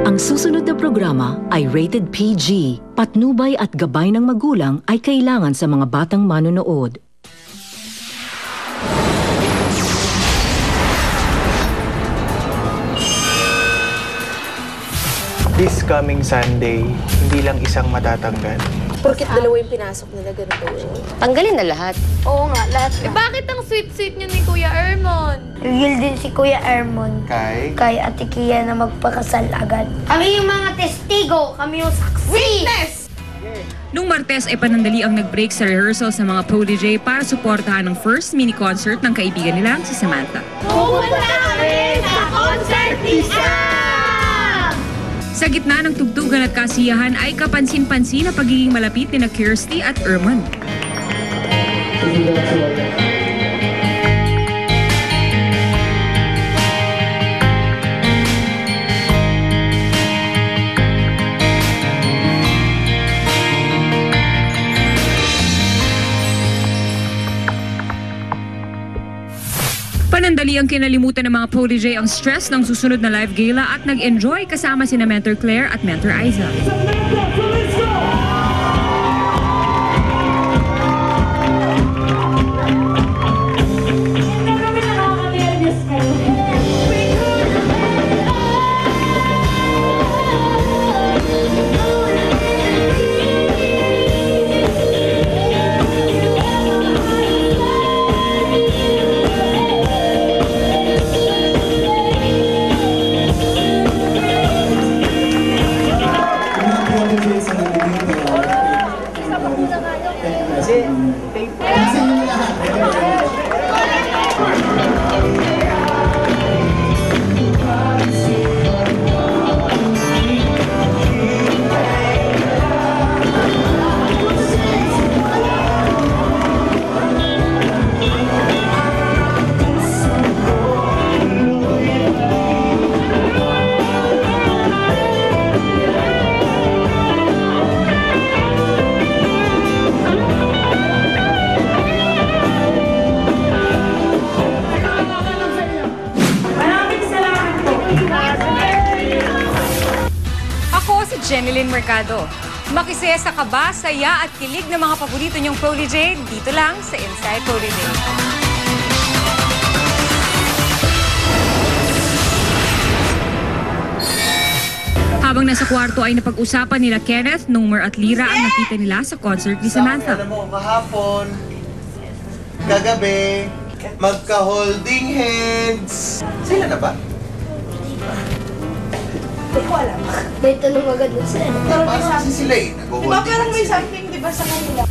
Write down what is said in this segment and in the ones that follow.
Ang susunod na programa ay rated PG. Patnubay at gabay ng magulang ay kailangan sa mga batang manonood. This coming Sunday, hindi lang isang matatanggal. Porkit dalawa yung pinasok nila ganito eh. Tanggalin na lahat. Oo nga, lahat na. Bakit ang sweet-sweet niyo ni Kuya Ermon? Real din si Kuya Ermon Kay Ate Kia na magpakasal agad. Kami yung mga testigo, kami yung saksi. Witness! Nung Martes ay panandali ang nag-break sa rehearsal sa mga protege para suportahan ang first mini-concert ng kaibigan nila si Samantha. Pumunta kami sa concert ni Sa gitna ng tugtugan at kasiyahan ay kapansin-pansin na pagiging malapit ni na Kirsty at Ermon. Panandali ang kinalimutan ng mga protege ang stress ng susunod na live gala at nag-enjoy kasama sina Mentor Claire at Mentor Aiza. Jeneline Mercado. Makisaya sa kaba, saya at kilig ng mga paborito niyong protege dito lang sa Inside Protege. Habang nasa kwarto ay napag-usapan nila Kenneth, Nomer at Lyra ang nakita nila sa concert ni Samantha. Alam mo, kahapon, kagabi, magka-holding hands. Sila na ba? Hindi ko alam. May tanong agad dun sila. Paano kasi sila eh? Diba parang may something, diba, sa kanila?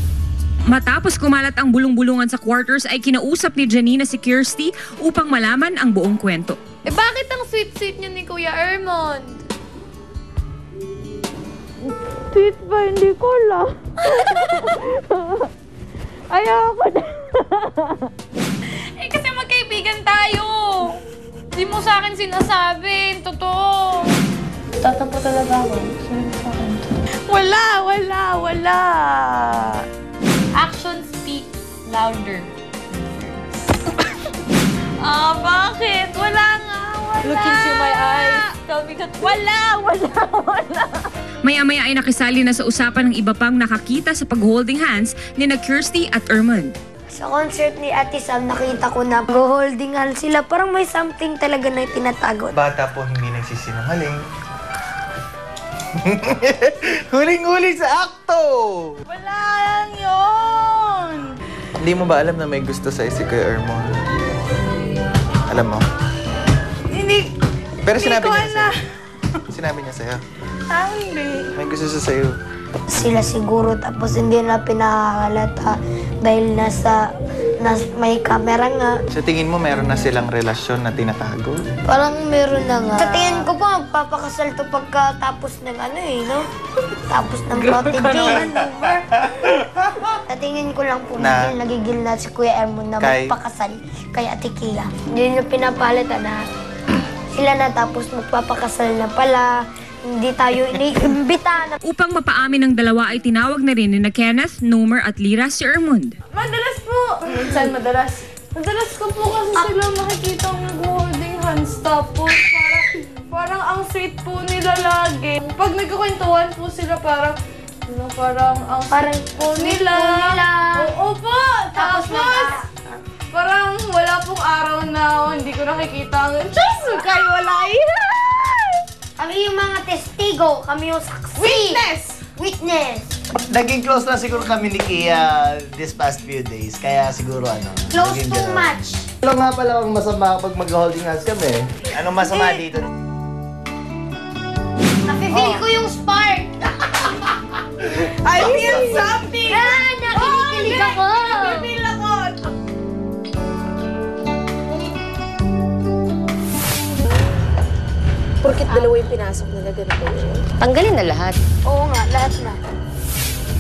Matapos kumalat ang bulong-bulungan sa quarters ay kinausap ni Janina si Kirsty upang malaman ang buong kwento. Bakit ang sweet-sweet niyo ni Kuya Ermon? Sweet ba? Hindi ko lang. Ayoko na. Kasi magkaibigan tayo. Hindi mo sa akin sinasabi. Totoo. Tatampo talaga ako. Wala. Action speaks louder. Bakit? Wala nga. Look into my eyes. Tell me that. Wala. Maya-maya ay nakisali na sa usapan ng iba pang nakakita sa pag-holding hands ni na Kirsty at Ermon. Sa concert ni Ate Sam, nakita ko na go-holding hands sila. Parang may something talaga na tinatago. Bata po hindi nagsisinungaling. Huling-huli sa akto! Wala lang yun. Hindi mo ba alam na may gusto sa'yo si Kuya Ermon? Alam mo? Hindi. Pero sinabi ko niya na. sa'yo. Sinabi niya sa'yo. Hindi. May gusto siya sa'yo. Sila siguro, tapos hindi na pinakakalata dahil may camera nga. Sa tingin mo, meron na silang relasyon na tinatago? Parang meron na nga. Sa tingin ko pa, magpapakasal to pagkatapos ng no? Tapos ng protege. Sa tingin ko lang po, nagigil na si Kuya Ermon na magpakasal kay Ate Kia. Yun yung pinapalitan na sila na tapos magpapakasal na pala. Hindi tayo iniimbita. Upang mapaamin ng dalawa ay tinawag na rin ni na Kenneth, Nomer at Lyra si Ermon. Madalas po. Minsan madalas. Madalas ko po kasi sila makikita ang nag-holding hands. Tapos parang ang sweet po nila. sila lagi. Pag nagkukwentuhan po sila parang ang Parang nila. Oo po! Tapos, parang wala pong araw na hindi ko nakikita ang Diyos! Kayo wala Kami yung mga testigo, kami yung saksi. Witness! Naging close lang siguro kami ni Kia this past few days. Kaya siguro Close naging too ganun. much. Alam nga pala ang masama pag mag-holding hands kami. Anong masama dito? Nafe-feel ko yung spark. I feel something! Nakikilig ako. Feel ako! Porkit dalawa yung pinasok nila ganito yun. Tanggalin na lahat. Oo nga, lahat na.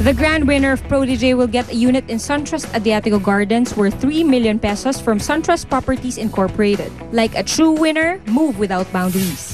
The grand winner of Protege will get a unit in SunTrust Adriatico Gardens worth 3 million pesos from SunTrust Properties Incorporated. Like a true winner, move without boundaries.